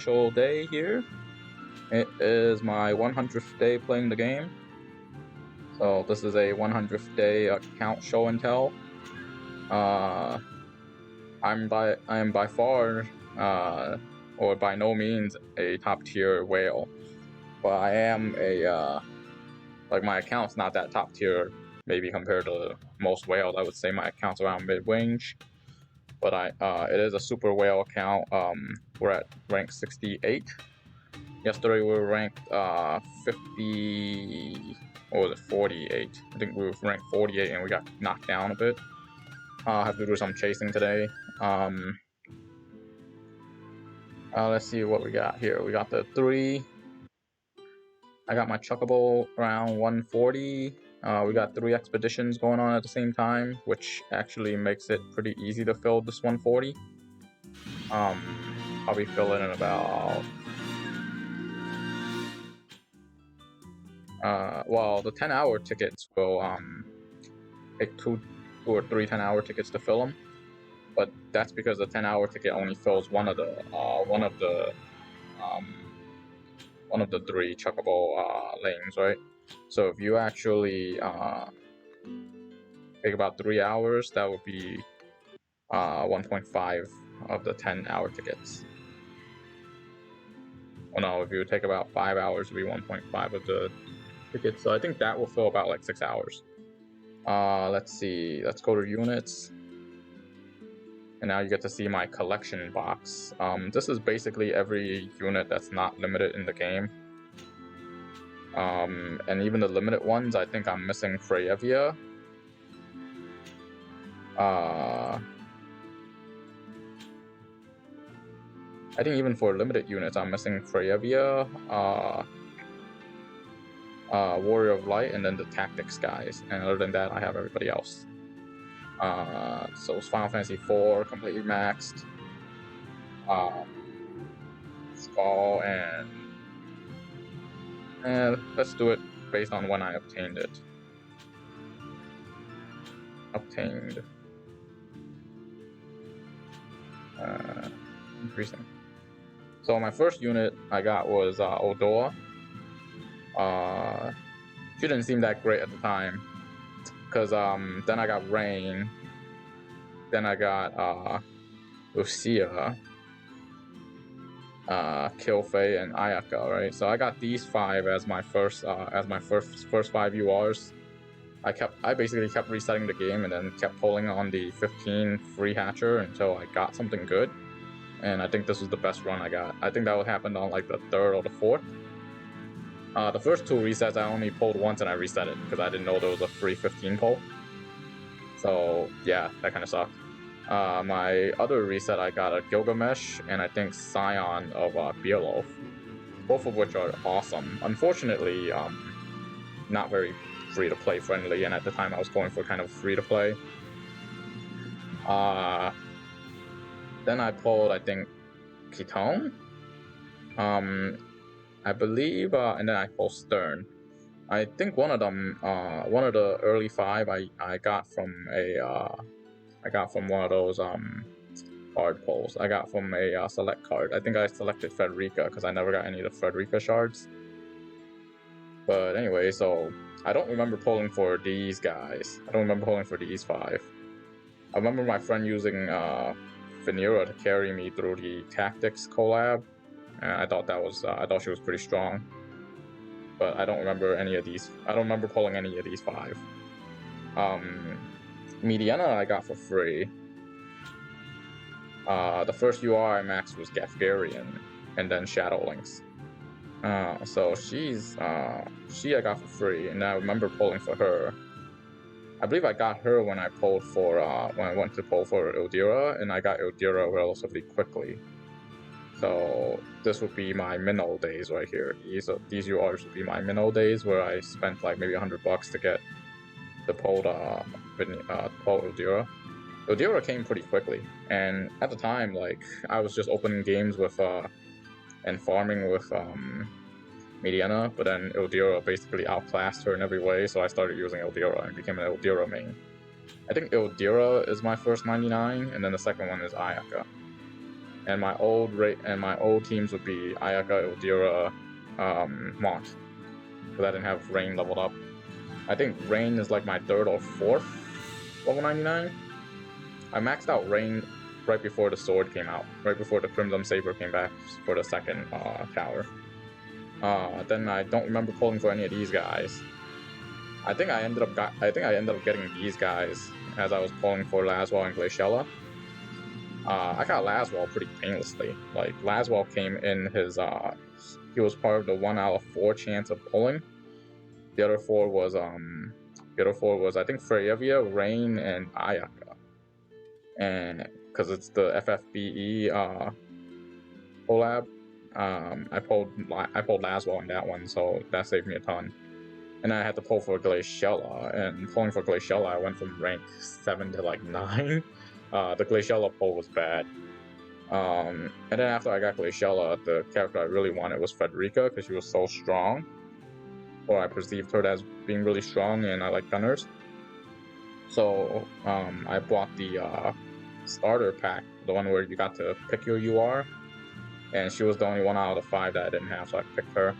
special day here. It is my 100th day playing the game. So this is a 100th day account show and tell. I am by far, or by no means, a top tier whale, but I am like my account's not that top tier. Maybe compared to most whales, I would say my account's around mid-range. But it is a super whale account. We're at rank 68. Yesterday we were ranked 50, or was it 48? I think we were ranked 48 and we got knocked down a bit. I have to do some chasing today. Let's see what we got here. We got the 3. I got my chuckable around 140. We got 3 expeditions going on at the same time, which actually makes it pretty easy to fill this 140. I'll be filling in about... well, the 10-hour tickets will take 2 or 3 10-hour tickets to fill them, but that's because the 10-hour ticket only fills one of the 3 chuckable lanes, right? So if you actually take about 3 hours, that would be 1.5 of the 10-hour tickets. Well, no, if you take about 5 hours, it would be 1.5 of the tickets. So I think that will fill about like 6 hours. Let's see. Let's go to units. And now you get to see my collection box. This is basically every unit that's not limited in the game. And even the limited ones, I think I'm missing Freyevia. I think even for limited units, I'm missing Freyevia, Warrior of Light, and then the Tactics guys. And other than that, I have everybody else. So it's Final Fantasy IV completely maxed. Skull and let's do it based on when I obtained it. Obtained. Increasing. So my first unit I got was Odoa. She didn't seem that great at the time, because then I got Rain, then I got Lucia, Kilfei, and Ayaka, right? So I got these 5 as my first 5 URs. I basically kept resetting the game and then kept pulling on the 15 free hatcher until I got something good. And I think this was the best run I got. I think that would happen on like the 3rd or the 4th. The first 2 resets I only pulled once and I reset it because I didn't know there was a free 15 pull. So yeah, that kind of sucked. My other reset I got a Gilgamesh and I think Scion of Beowulf, both of which are awesome. Unfortunately, not very free-to-play friendly, and at the time I was going for kind of free-to-play. Then I pulled, I think, Ketone, I believe, and then I pulled Stern. I think one of them, one of the early 5, I got from one of those card pulls. I got from a select card. I think I selected Frederica because I never got any of the Frederica shards. But anyway, so I don't remember pulling for these guys. I don't remember pulling for these 5. I remember my friend using Vanera to carry me through the Tactics collab. And I thought I thought she was pretty strong. But I don't remember any of these. I don't remember pulling any of these 5. Mediana I got for free. The first UR I maxed was Gafgarian, and then Shadowlynx. So she I got for free, and I remember pulling for her. I believe I got her when I pulled for when I went to pull for Ildira, and I got Ildira relatively quickly. So this would be my minnow days right here. These URs would be my minnow days where I spent like maybe $100 to get the pull Ildira. Ildira came pretty quickly, and at the time, like, I was just opening games with and farming with Mediana, but then Ildira basically outclassed her in every way, so I started using Ildira and became an Ildira main. I think Ildira is my first 99, and then the second one is Ayaka. and my old teams would be Ayaka, Udira, Mont, because I didn't have Rain leveled up. I think Rain is like my 3rd or 4th level 99. I maxed out Rain right before the sword came out, right before the Crimson Saber came back for the 2nd tower. Then I don't remember pulling for any of these guys. I think I ended up getting these guys as I was pulling for Laswell and Glaciella. I got Laswell pretty painlessly. Like, Laswell came in his, he was part of the 1 out of 4 chance of pulling. The other 4 was, I think, Freyevia, Rain, and Ayaka. And, because it's the FFBE, collab, I pulled Laswell in that one, so that saved me a ton. And I had to pull for Glaciella, and pulling for Glaciella, I went from rank 7 to like 9. The Glaciella pull was bad. And then after I got Glaciella, the character I really wanted was Frederica, because she was so strong. Or I perceived her as being really strong, and I like gunners. So I bought the starter pack, the one where you got to pick your UR. And she was the only 1 out of 5 that I didn't have, so I picked her.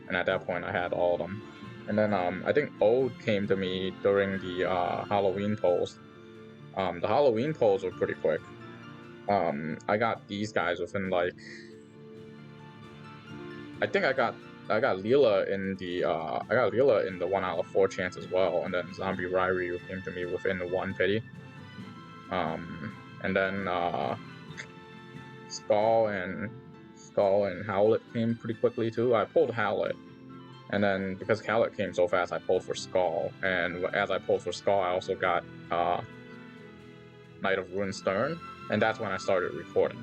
And at that point, I had all of them. And then I think Ode came to me during the Halloween polls. The Halloween polls were pretty quick. I got these guys within like, I think I got Leela in the 1 out of 4 chance as well, and then Zombie Ryryu came to me within the 1 pity. And then Skull and Howlet came pretty quickly too. I pulled Howlet. And then, because Howlet came so fast, I pulled for Skull. And as I pulled for Skull, I also got Knight of Ruin Stern. And that's when I started recording.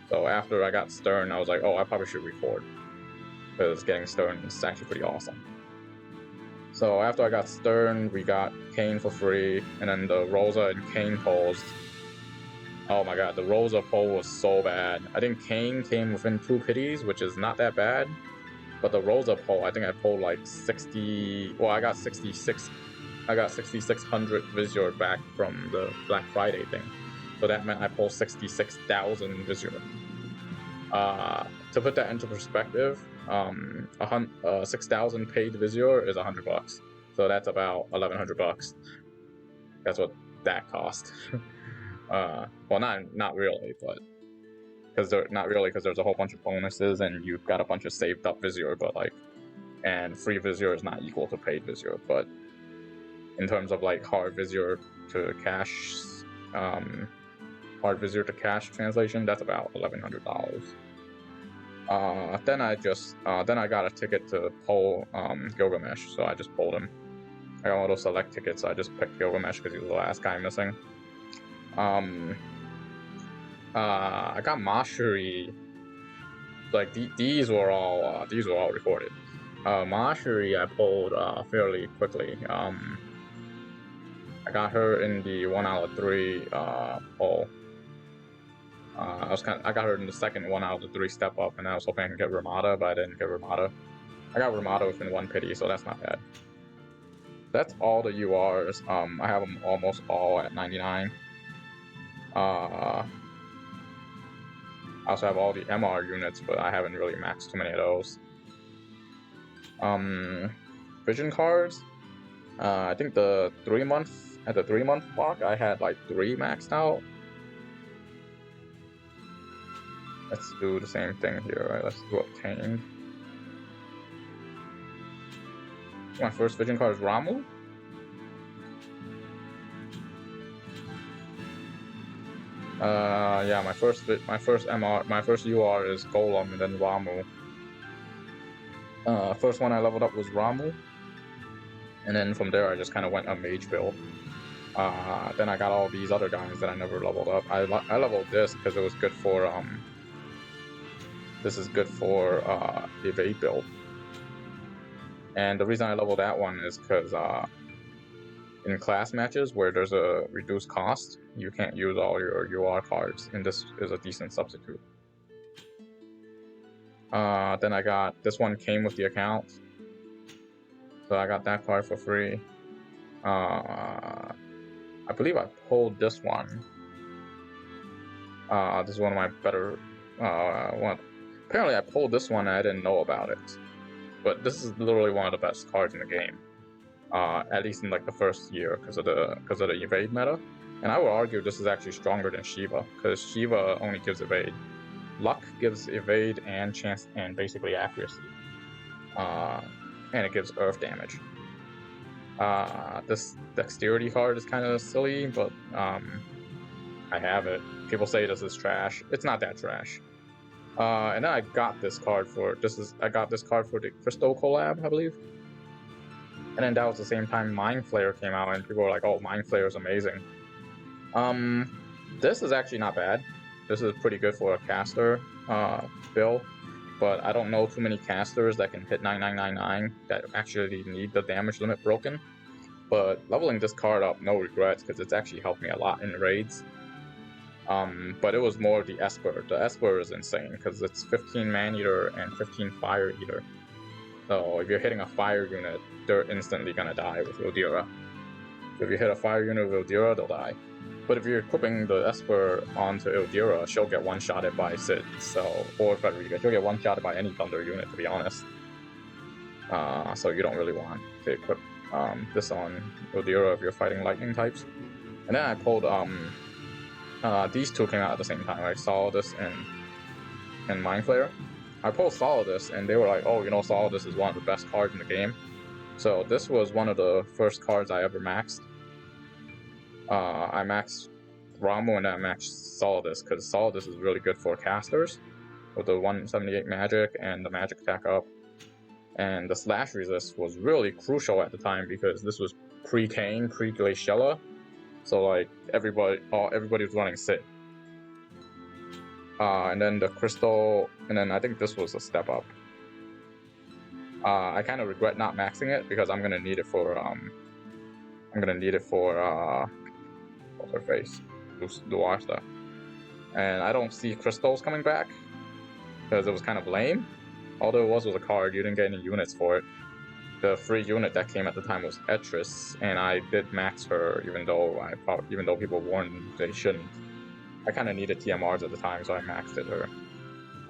So after I got Stern, I was like, oh, I probably should record. Because getting Stern is actually pretty awesome. So after I got Stern, we got Kane for free. And then the Rosa and Kane polls. Oh my god, the Rosa poll was so bad. I think Kane came within 2 pities, which is not that bad. But the Rosa poll, I think I pulled like 60... Well, I got 6,600 Visor back from the Black Friday thing. So that meant I pulled 66,000 Visor. To put that into perspective, 6,000 paid Visor is $100. So that's about $1,100. That's what that cost. Well, not really, but... because there's a whole bunch of bonuses and you've got a bunch of saved up Visor, but like, and free Visor is not equal to paid Visor, but in terms of like hard Visor to cash translation, that's about $1,100. Then I got a ticket to pull Gilgamesh, so I just pulled him. I got one of those select tickets, so I just picked Gilgamesh because he was the last guy missing. I got Mashiri. Like these were all recorded. Mashiri I pulled fairly quickly. I got her in the 1 out of 3 poll. I got her in the second 1 out of 3 step up, and I was hoping I could get Ramada, but I didn't get Ramada. I got Ramada within 1 pity, so that's not bad. That's all the URs. I have them almost all at 99. I also have all the MR units, but I haven't really maxed too many of those. Vision cards. I think at the 3 month block, I had like 3 maxed out. Let's do the same thing here, right? Let's do obtained. My first vision card is Ramu. Yeah, my first UR is Golem and then Ramu. First one I leveled up was Ramu, and then from there I just kind of went a mage build. Then I got all these other guys that I never leveled up. I leveled this because it was good for this is good for the evade build. And the reason I leveled that one is because in class matches where there's a reduced cost, you can't use all your UR cards, and this is a decent substitute. Then I got, this one came with the account, so I got that card for free. I believe I pulled this one. This is one of my better one. Apparently, I pulled this one and I didn't know about it, but this is literally one of the best cards in the game. At least in like the first year because of the evade meta. And I would argue this is actually stronger than Shiva because Shiva only gives evade. Luck gives evade and chance and basically accuracy. And it gives earth damage. This dexterity card is kind of silly, but I have it. People say this is trash. It's not that trash. And then I got this card for I got this card for the Crystal collab, I believe. And then that was the same time Mind Flayer came out, and people were like, "Oh, Mind Flayer is amazing." This is actually not bad. This is pretty good for a caster build, but I don't know too many casters that can hit 9999 that actually need the damage limit broken. But leveling this card up, no regrets, because it's actually helped me a lot in raids. But it was more the Esper. The Esper is insane because it's 15 Man-Eater and 15 Fire-Eater. So if you're hitting a fire unit, they're instantly gonna die with Ildira. If you hit a fire unit with Ildira, they'll die. But if you're equipping the Esper onto Ildira, she'll get one-shotted by Sid, or Frederica. She'll get one-shotted by any Thunder unit, to be honest. So you don't really want to equip this on Ildira if you're fighting lightning types. And then I pulled these two came out at the same time, right? Solidus and Mind Flayer. I pulled Solidus, and they were like, "Oh, you know, Solidus is one of the best cards in the game." So this was one of the first cards I ever maxed. I maxed Ramu and then I maxed Solidus, because Solidus is really good for casters with the 178 magic and the magic attack up. And the slash resist was really crucial at the time because this was pre-Kane, pre-Glaciella. So like everybody was running Sid. And then the Crystal, and then I think this was a step up. I kind of regret not maxing it because I'm gonna need it for what's her face, Duarsta. And I don't see crystals coming back because it was kind of lame. Although it was a card, you didn't get any units for it. The free unit that came at the time was Etris, and I did max her, even though people warned they shouldn't. I kind of needed TMRs at the time, so I maxed her.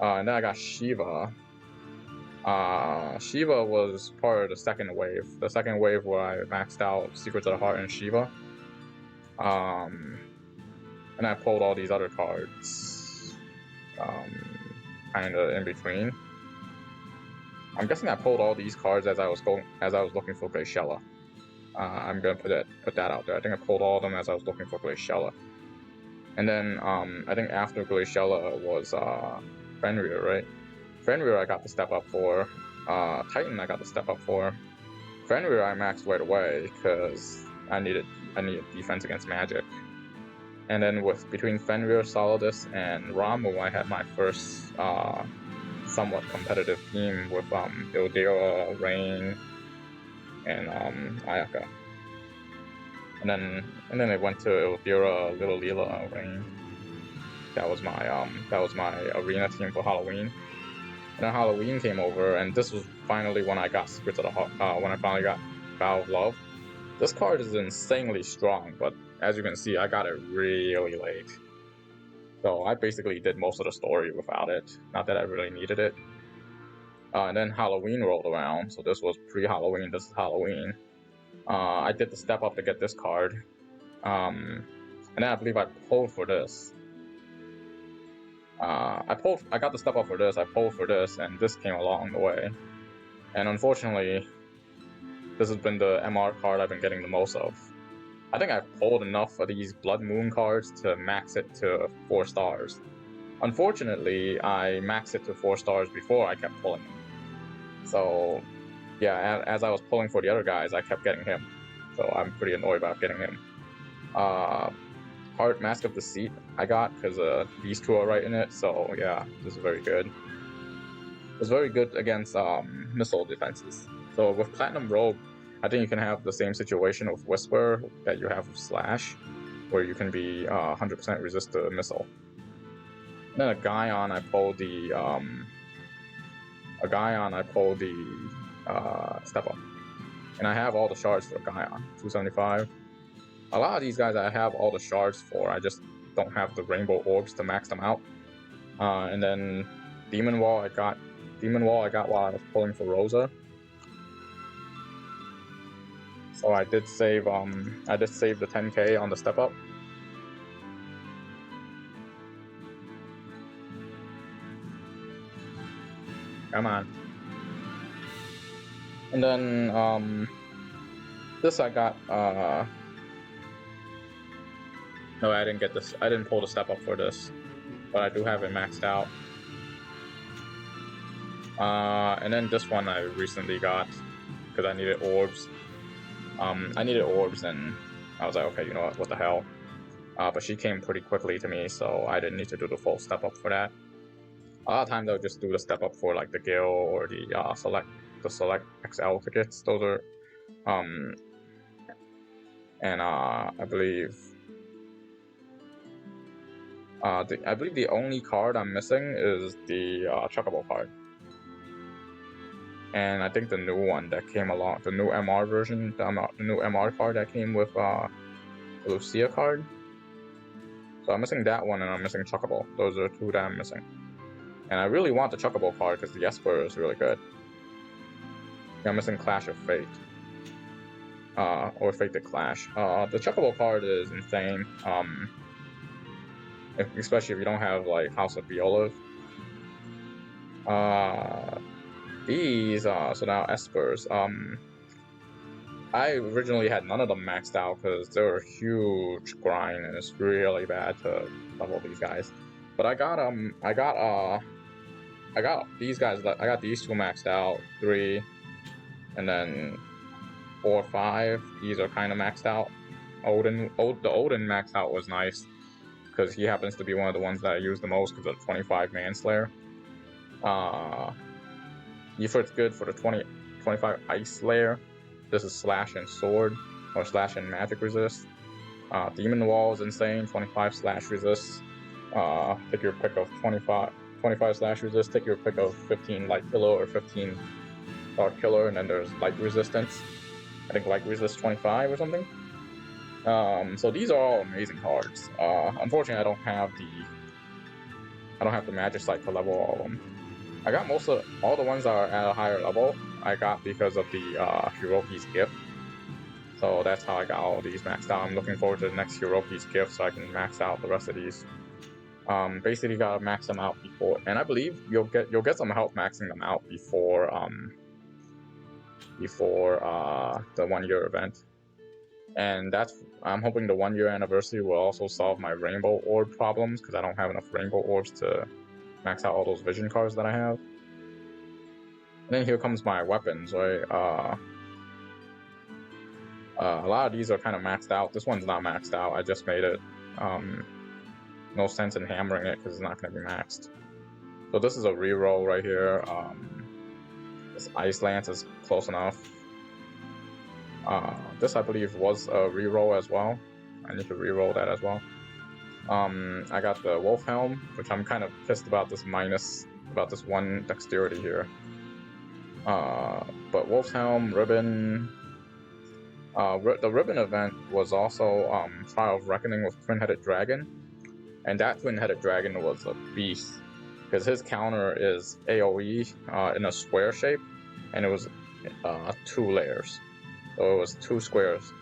And then I got Shiva. Shiva was part of the second wave. The second wave where I maxed out Secrets of the Heart and Shiva. And I pulled all these other cards, kind of in between. I'm guessing I pulled all these cards as I was looking for Glaciella. I'm gonna put that out there. I think I pulled all of them as I was looking for Glaciella. And then I think after Glaciella was Fenrir, right? Fenrir I got the step up for. Titan I got the step up for. Fenrir I maxed right away because I needed defense against magic. And then between Fenrir, Solidus, and Ramu, I had my first somewhat competitive team with Ildira, Rain, and Ayaka. And then it went to Ildira, Little Leela, Rain. That was my arena team for Halloween. And then Halloween came over, and this was finally when I got Secrets of the Heart, when I finally got Vow of Love. This card is insanely strong, but as you can see, I got it really late. So I basically did most of the story without it. Not that I really needed it. And then Halloween rolled around, so this was pre-Halloween, this is Halloween. I did the step up to get this card. And then I believe I pulled for this. I got the step up for this, I pulled for this, and this came along the way. And unfortunately, this has been the MR card I've been getting the most of. I think I've pulled enough of these Blood Moon cards to max it to 4 stars. Unfortunately, I maxed it to 4 stars before I kept pulling them. So, yeah, as I was pulling for the other guys, I kept getting him. So I'm pretty annoyed about getting him. Heart Mask of Deceit I got because these two are right in it. So yeah, this is very good. It's very good against missile defenses. So with Platinum Rogue, I think you can have the same situation with Whisper that you have with Slash, where you can be 100% resist to missile. And then a Gaion, I pulled the step up, and I have all the shards for Gaion, 275. A lot of these guys I have all the shards for. I just don't have the rainbow orbs to max them out. And then Demon Wall I got while I was pulling for Rosa. So I did save the 10k on the step up. Come on. And then this I got no, I didn't get this. I didn't pull the step up for this, but I do have it maxed out. And then this one I recently got because I needed orbs. I needed orbs, and I was like, okay, you know what the hell. But she came pretty quickly to me, so I didn't need to do the full step up for that. A lot of times I'll just do the step up for like the Gil or the select XL tickets. Those are and I believe the only card I'm missing is the Chocobo card. And I think the new one that came along, the new MR version, the new MR card that came with the Lucia card. So I'm missing that one, and I'm missing Chocobo. Those are two that I'm missing. And I really want the Chocobo card because the Esper is really good. Yeah, I'm missing Clash of Fate. Or Fate the Clash. The Chocobo card is insane. Especially if you don't have like House of Viola. These so now Espers. I originally had none of them maxed out because they were a huge grind and it's really bad to level these guys. But I got these guys. I got these two maxed out, 3, and then 4, 5. These are kind of maxed out. The Odin maxed out was nice because he happens to be one of the ones that I use the most because of 25 Manslayer. Ifrit's good for the 25 Ice Layer. This is Slash and Sword, or Slash and Magic Resist. Demon Wall is insane, 25 Slash Resist. Take your pick of 25 Slash Resist, take your pick of 15 Light Killer or 15 Dark Killer, and then there's Light Resistance. I think Light Resist 25 or something. So these are all amazing cards. Unfortunately, I don't have the Magicite to level all of them. I got all the ones that are at a higher level. I got because of the Hiroki's gift. So that's how I got all these maxed out. I'm looking forward to the next Hiroki's gift so I can max out the rest of these. Basically gotta max them out before, and I believe you'll get some help maxing them out before the 1-year event. And I'm hoping the 1-year anniversary will also solve my rainbow orb problems because I don't have enough rainbow orbs to max out all those vision cards that I have. And then here comes my weapons, right? A lot of these are kind of maxed out. This one's not maxed out. I just made it. No sense in hammering it because it's not going to be maxed. So this is a reroll right here. This Ice Lance is close enough. This I believe was a reroll as well. I need to reroll that as well. I got the Wolf Helm, which I'm kind of pissed about this this 1 dexterity here. But Wolf's Helm, Ribbon. The Ribbon event was also Trial of Reckoning with Twin-Headed Dragon, and that Twin-Headed Dragon was a beast because his counter is AoE in a square shape, and it was 2 layers, so it was 2 squares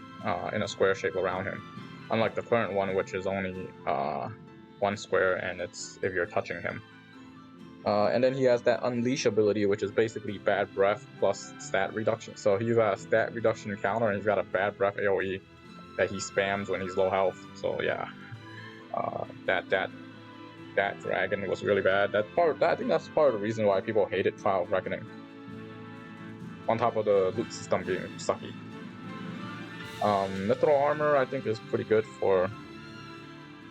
in a square shape around him. Unlike the current one, which is only 1 square, and it's if you're touching him. And then he has that Unleash ability, which is basically Bad Breath plus stat reduction. So he's got a stat reduction counter, and he's got a Bad Breath AoE that he spams when he's low health. So yeah, that dragon was really bad. I think that's part of the reason why people hated Trial of Reckoning. On top of the loot system being sucky. Mithril Armor I think is pretty good for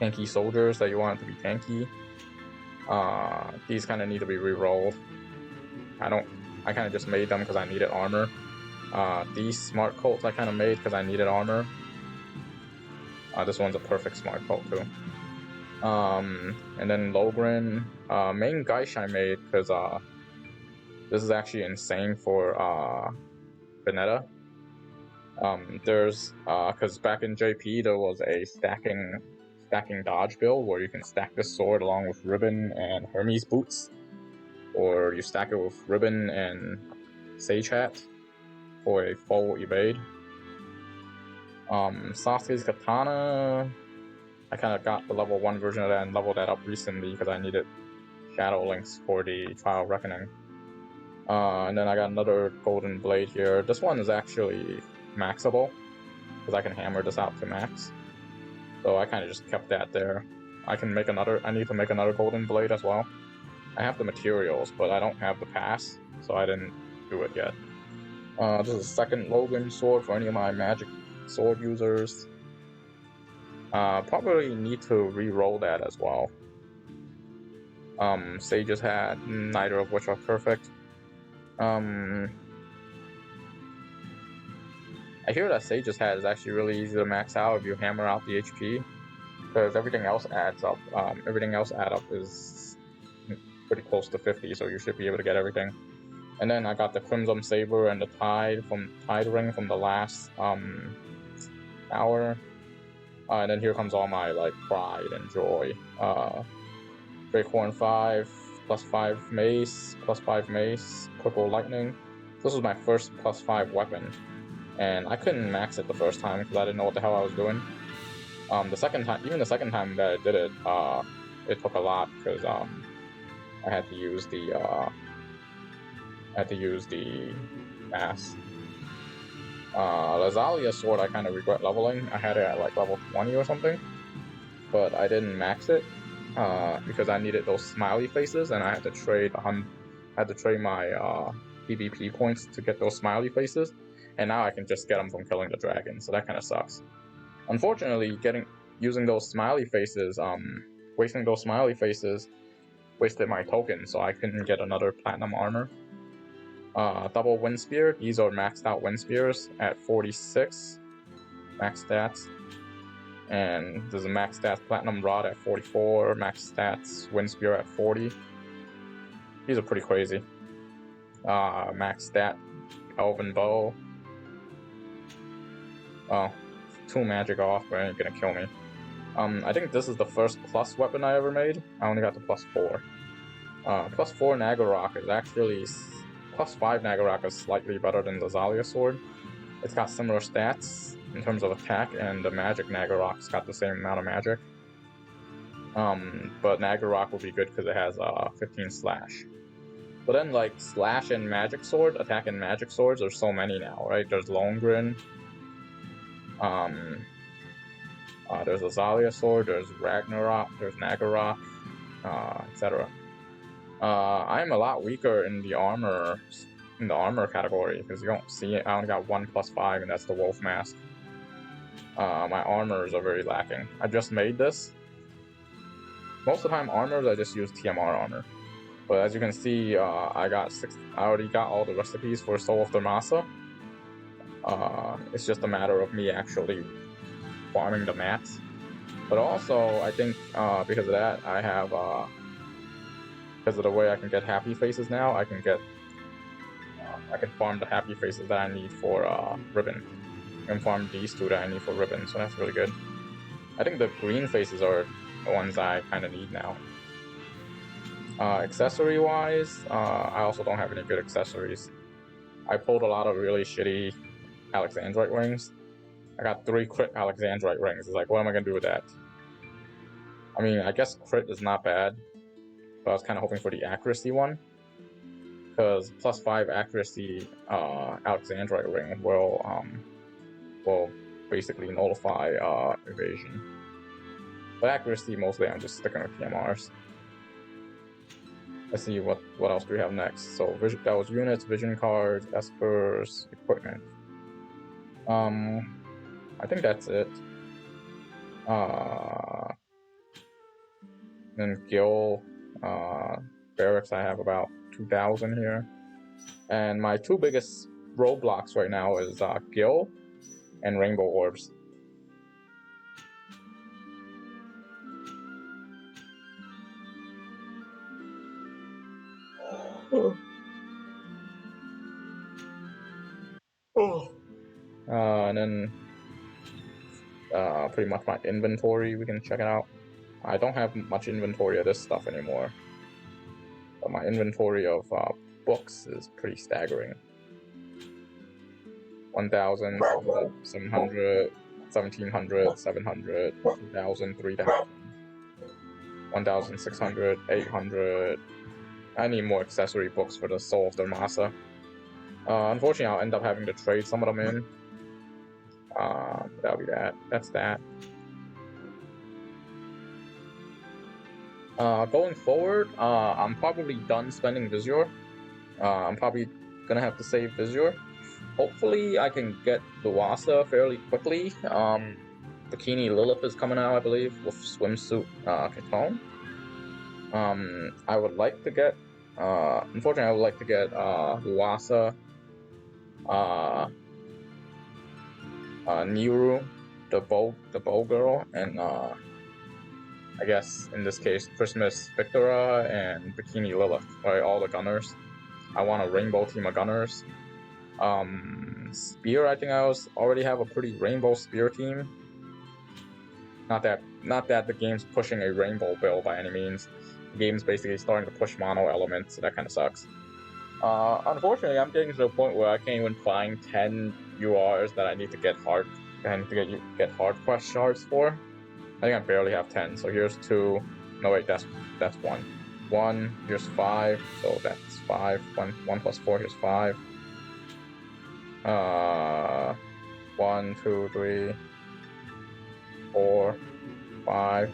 tanky soldiers that you want it to be tanky. These kind of need to be re-rolled. I kind of just made them because I needed armor. These Smart Colts I kind of made because I needed armor. This one's a perfect Smart Colt too. And then Logren. Main Geish I made because this is actually insane for Veneta. There's because back in JP there was a stacking stacking dodge build where you can stack this sword along with Ribbon and Hermes boots, or you stack it with Ribbon and Sage Hat for a full evade. Sasuke's Katana, I kind of got the level 1 version of that and leveled that up recently because I needed Shadow Links for the Trial of Reckoning. And then I got another Golden Blade here. This one is actually maxable because I can hammer this out to max. So I kind of just kept that there. I need to make another Golden Blade as well. I have the materials, but I don't have the pass, so I didn't do it yet. This is a second Logan sword for any of my magic sword users. Probably need to re-roll that as well. Sage's Hat, neither of which are perfect. I hear that Sage's Hat is actually really easy to max out if you hammer out the HP, because everything else adds up. Everything else add up is pretty close to 50, so you should be able to get everything. And then I got the Crimson Saber and the Tide Ring from the last hour. And then here comes all my like pride and joy. Drake 5, +5 mace, +5 mace, purple lightning. This was my first +5 weapon, and I couldn't max it the first time because I didn't know what the hell I was doing. The second time that I did it, it took a lot because I had to use the mass. Lazalia sword I kind of regret leveling. I had it at like level 20 or something, but I didn't max it because I needed those smiley faces, and I had to trade my PvP points to get those smiley faces, and now I can just get them from killing the dragon, so that kind of sucks. Unfortunately, using those smiley faces, wasting those smiley faces wasted my token, so I couldn't get another platinum armor. Double Wind Spear, these are maxed out Wind Spears at 46 max stats. And there's a max stats Platinum Rod at 44, max stats Wind Spear at 40. These are pretty crazy. Max stat Elven Bow. Oh, 2 magic off, but it ain't gonna kill me. I think this is the first plus weapon I ever made. I only got the +4. +4 Nagorok is actually... +5 Nagorok is slightly better than the Zalia sword. It's got similar stats in terms of attack, and the magic Nagorok's got the same amount of magic. But Nagorok will be good because it has 15 slash. But then like slash and magic sword, attack and magic swords, there's so many now, right? There's Lohengrin, there's a Zalia sword, there's Ragnarok, there's Nagorok, etc. I'm a lot weaker in the armor category because you don't see it. I only got 1 +5, and that's the Wolf Mask. My armors are very lacking. I just made this. Most of the time, armors I just use TMR armor. But as you can see, I already got all the recipes for Soul of Dharmasa. It's just a matter of me actually farming the mats. But also, I think because of that, I have because of the way I can get happy faces now, I can farm the happy faces that I need for Ribbon. I can farm these 2 that I need for Ribbon, so that's really good. I think the green faces are the ones I kind of need now. Accessory-wise, I also don't have any good accessories. I pulled a lot of really shitty Alexandrite rings. I got 3 crit Alexandrite rings. It's like, what am I gonna do with that? I mean, I guess crit is not bad, but I was kind of hoping for the accuracy one, because +5 accuracy Alexandrite ring will basically nullify evasion. But accuracy, mostly I'm just sticking with PMRs. Let's see what else do we have next. So that was units, vision cards, espers, equipment. I think that's it. Then Gil, barracks, I have about 2,000 here. And my 2 biggest roadblocks right now is Gil and Rainbow Orbs. And then pretty much my inventory. We can check it out. I don't have much inventory of this stuff anymore, but my inventory of books is pretty staggering. 1,000, 700, 1,700, 700, 2,000, 3,000, 1,600, 800. I need more accessory books for the Soul of the Masa. Unfortunately, I'll end up having to trade some of them in. That'll be that. That's that. Going forward, I'm probably done spending Visual. I'm probably gonna have to save Visual. Hopefully, I can get Luasa fairly quickly. Bikini Lilith is coming out, I believe, with Swimsuit Ketone. I would like to get, unfortunately, I would like to get Luasa, Niru, the bow girl, and I guess in this case, Christmas Victora and Bikini Lilith, right? All the gunners. I want a rainbow team of gunners. Spear, I think I already have a pretty rainbow spear team. Not that the game's pushing a rainbow build by any means. The game's basically starting to push mono elements, so that kind of sucks. Unfortunately, I'm getting to the point where I can't even find 10 URs that I need to get hard quest shards for. I think I barely have 10. So here's 2. No wait, that's 1. 1. Here's 5. So that's 5. 1 plus 4. Here's 5. 1, 2, 3, 4, 5.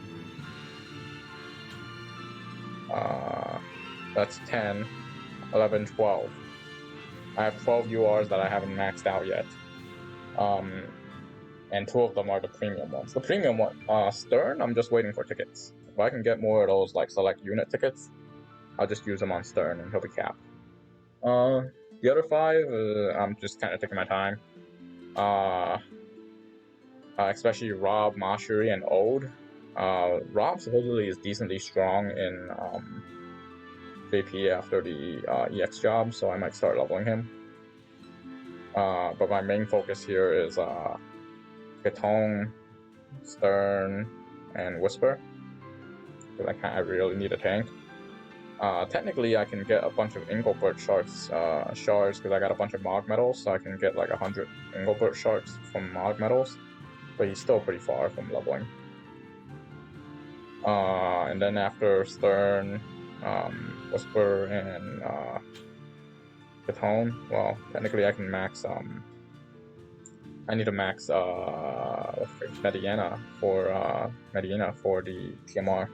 That's 10, 11, 12. I have 12 URs that I haven't maxed out yet. And 2 of them are the premium ones. The premium one, Stern, I'm just waiting for tickets. If I can get more of those like select unit tickets, I'll just use them on Stern and he'll be capped. The other 5, I'm just kind of taking my time. Especially Rob, Mashuri, and Ode. Rob supposedly is decently strong in JP after the EX job, so I might start leveling him. But my main focus here is Ketone, Stern, and Whisper, because I really need a tank. Technically, I can get a bunch of Engelbert shards because I got a bunch of Mog medals, so I can get like 100 Engelbert shards from Mog medals, but he's still pretty far from leveling. And then after Stern, Whisper, and Ketone, well, technically I can max, I need to max Medina for the TMR.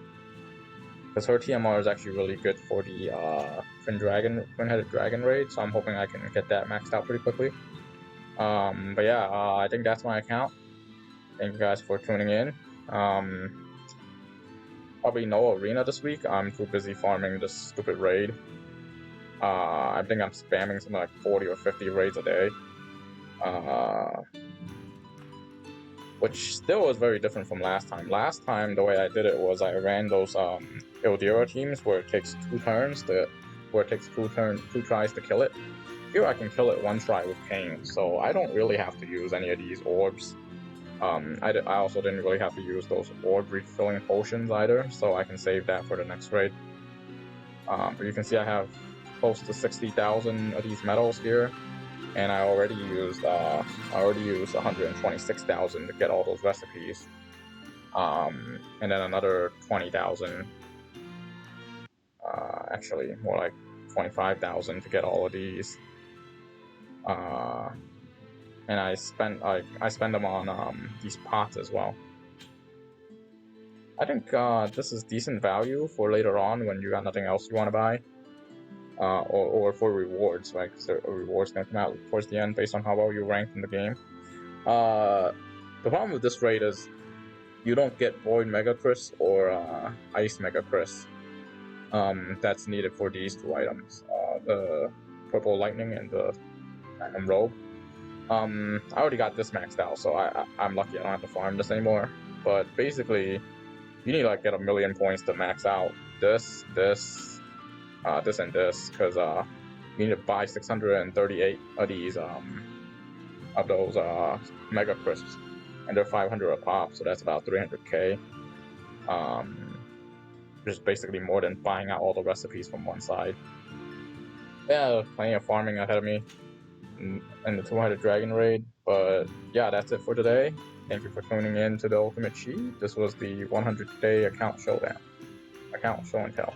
Because her TMR is actually really good for the Twin-Headed Dragon raid, so I'm hoping I can get that maxed out pretty quickly. But yeah, I think that's my account. Thank you guys for tuning in. Probably no arena this week. I'm too busy farming this stupid raid. I think I'm spamming something like 40 or 50 raids a day. Which still is very different from last time. Last time, the way I did it was I ran those Ildira teams where it takes 2 turns where it takes 2 tries to kill it. Here I can kill it 1 try with Pain, so I don't really have to use any of these orbs. I also didn't really have to use those orb refilling potions either, so I can save that for the next raid. But you can see I have close to 60,000 of these medals here, and I already used 126,000 to get all those recipes, and then another 20,000. Actually, more like 25,000 to get all of these. And I spend them on these pots as well. I think this is decent value for later on when you got nothing else you want to buy, or for rewards, right? Because the rewards can come out towards the end based on how well you rank in the game. The problem with this raid is you don't get Void Mega Chris or Ice Mega Chris. That's needed for these 2 items, the Purple Lightning and the Platinum Robe. I already got this maxed out, so I'm lucky I don't have to farm this anymore. But basically, you need to like get 1 million points to max out this, and this, because you need to buy 638 of these of those Mega Crisps. and they're 500 a pop, so that's about 300k. Which is basically more than buying out all the recipes from one side. Yeah, plenty of farming ahead of me in the 200 Dragon Raid, but yeah, that's it for today. Thank you for tuning in to the Ultimate Cheat. This was the 100-day account show and tell.